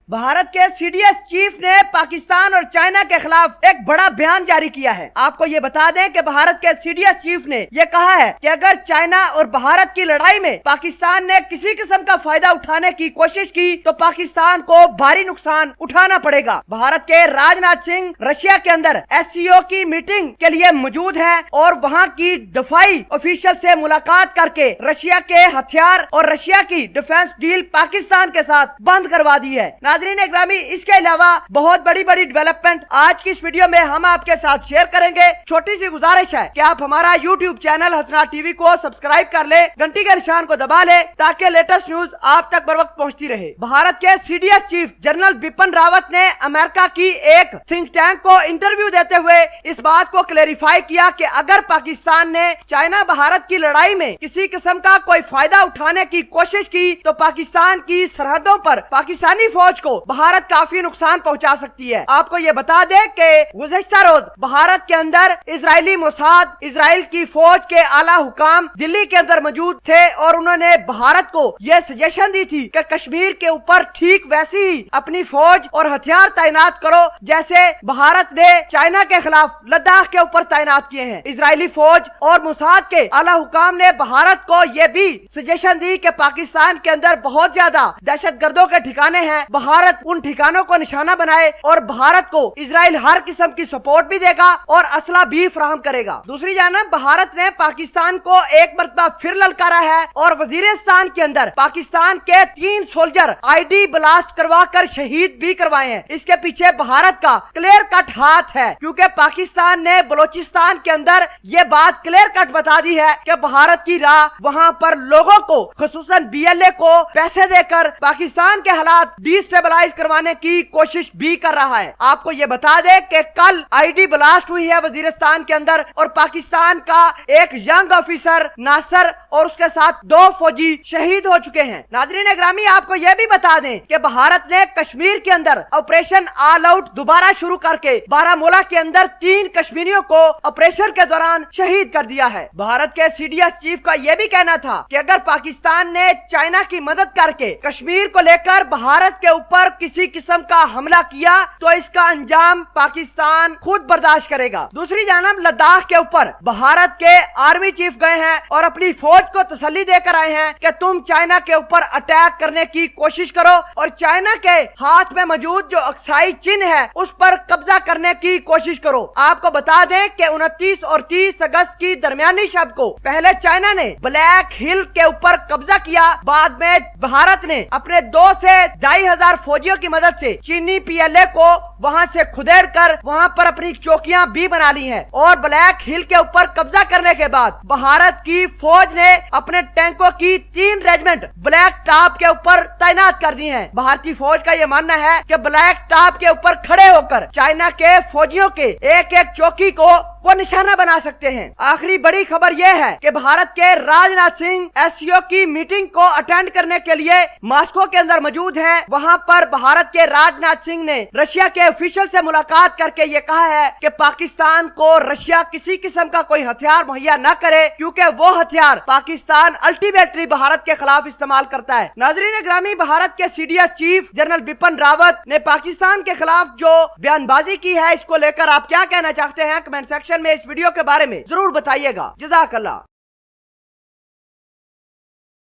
भारत के CDS chief ने पाकिस्तान और चाइना के खिलाफ एक बड़ा बयान जारी किया है। आपको ये बता दें कि भारत के सीडीएस चीफ ने ये कहा है कि अगर चाइना और भारत की लड़ाई में पाकिस्तान ने किसी किस्म का फायदा उठाने की कोशिश की तो पाकिस्तान को भारी नुकसान उठाना पड़ेगा। भारत के राजनाथ सिंह रशिया के अंदर एससीओ की मीटिंग के लिए मौजूद हैं और वहां की दफाई ऑफिशियल से मुलाकात करके रशिया के हथियार और रशिया की डिफेंस डील पाकिस्तान के साथ बंद करवा दी है। नाज़रीन इकरामी, इसके अलावा बहुत बड़ी बड़ी डेवलपमेंट आज की इस वीडियो में हम आपके साथ शेयर करेंगे। छोटी सी गुजारिश है कि आप हमारा यूट्यूब चैनल हसना टीवी को सब्सक्राइब कर ले, घंटी के निशान को दबा ले ताकि लेटेस्ट न्यूज आप तक बर वक्त पहुंचती रहे। भारत के CDS chief general Bipin Rawat ने अमेरिका की एक थिंक टैंक को इंटरव्यू देते हुए इस बात को क्लेरिफाई किया कि अगर पाकिस्तान ने चाइना भारत की लड़ाई में किसी किस्म का कोई फायदा उठाने की कोशिश की तो पाकिस्तान की सरहदों पर पाकिस्तानी फौज को भारत काफी नुकसान पहुंचा सकती है। आपको ये बता दें कि गुज़िश्ता रोज भारत के अंदर इजरायली मोसाद, इजराइल की फौज के आला हुकाम दिल्ली के अंदर मौजूद थे और उन्होंने भारत को ये सजेशन दी थी कि कश्मीर के ऊपर ठीक वैसी ही अपनी फौज और हथियार तैनात करो जैसे भारत ने चाइना के खिलाफ लद्दाख के ऊपर तैनात किए हैं। इजरायली फौज और मोसाद के आला हुकाम ने भारत को ये भी सजेशन दी कि पाकिस्तान के अंदर बहुत ज्यादा दहशत गर्दों के ठिकाने हैं, भारत उन ठिकानों को निशाना बनाए और भारत को इजराइल हर किस्म की सपोर्ट भी देगा और असला भी फराहम करेगा। दूसरी जानब भारत ने पाकिस्तान को एक मरतबा फिर ललकारा है और वजीरिस्तान के अंदर पाकिस्तान के 3 सोल्जर आईडी ब्लास्ट करवा कर शहीद भी करवाए हैं। इसके पीछे भारत का क्लियर कट हाथ है क्योंकि पाकिस्तान ने बलोचिस्तान के अंदर ये बात क्लियर कट बता दी है कि भारत की राह वहां पर लोगों को खुसूसन बीएलए को पैसे देकर पाकिस्तान के हालात डिस्टेबलाइज करवाने की कोशिश भी कर रहा है। आपको ये बता दे कि कल आईडी ब्लास्ट हुई है वजीरिस्तान के अंदर और पाकिस्तान का एक यंग ऑफिसर नासर और उसके साथ 2 फौजी शहीद हो चुके हैं। नाज़रीन इकरामी, आपको यह भी बता दें कि भारत ने कश्मीर के अंदर ऑपरेशन ऑल आउट दोबारा शुरू करके बारामूला के अंदर 3 कश्मीरियों को ऑपरेशन के दौरान शहीद कर दिया है। भारत के सीडीएस चीफ का यह भी कहना था कि अगर पाकिस्तान ने चाइना की मदद करके कश्मीर को लेकर भारत के ऊपर किसी किस्म का हमला किया तो इसका अंजाम पाकिस्तान खुद बर्दाश्त करेगा। दूसरी जानब लद्दाख के ऊपर भारत के आर्मी चीफ गए हैं और अपनी फौज को तसल्ली देकर आए हैं कि तुम चाइना के ऊपर अटैक करने की कोशिश करो और चाइना के हाथ में मौजूद जो अक्साई चिन्ह है उस पर कब्जा करने की कोशिश करो। आपको बता दें कि 29 और 30 अगस्त की दरमियानी शब को पहले चाइना ने ब्लैक हिल के ऊपर कब्जा किया, बाद में भारत ने अपने 2 से 2,500 फौजियों की मदद से चीनी पीएलए को वहां से खुदेड़ कर वहां पर अपनी चौकियां भी बना ली हैं और ब्लैक हिल के ऊपर कब्जा करने के बाद भारत की फौज ने अपने टैंकों की 3 रेजिमेंट ब्लैक टॉप के ऊपर तैनात कर दी हैं। भारतीय फौज का यह मानना है कि ब्लैक टॉप के ऊपर खड़े होकर चाइना के फौजियों के एक एक चौकी को वो निशाना बना सकते हैं। आखिरी बड़ी खबर यह है कि भारत के राजनाथ सिंह एससीओ की मीटिंग को अटेंड करने के लिए मॉस्को के अंदर मौजूद हैं। वहां पर भारत के राजनाथ सिंह ने रशिया के ऑफिशियल से मुलाकात करके ये कहा है कि पाकिस्तान को रशिया किसी किस्म का कोई हथियार मुहैया न करे क्योंकि वो हथियार पाकिस्तान अल्टीमेटली भारत के खिलाफ इस्तेमाल करता है। नाज़रीन ग्रामी, भारत के CDS chief general Bipin Rawat ने पाकिस्तान के खिलाफ जो बयानबाजी की है इसको लेकर आप क्या कहना चाहते हैं? कमेंट सेक्शन में इस वीडियो के बारे में जरूर बताइएगा। जज़ाकल्लाह।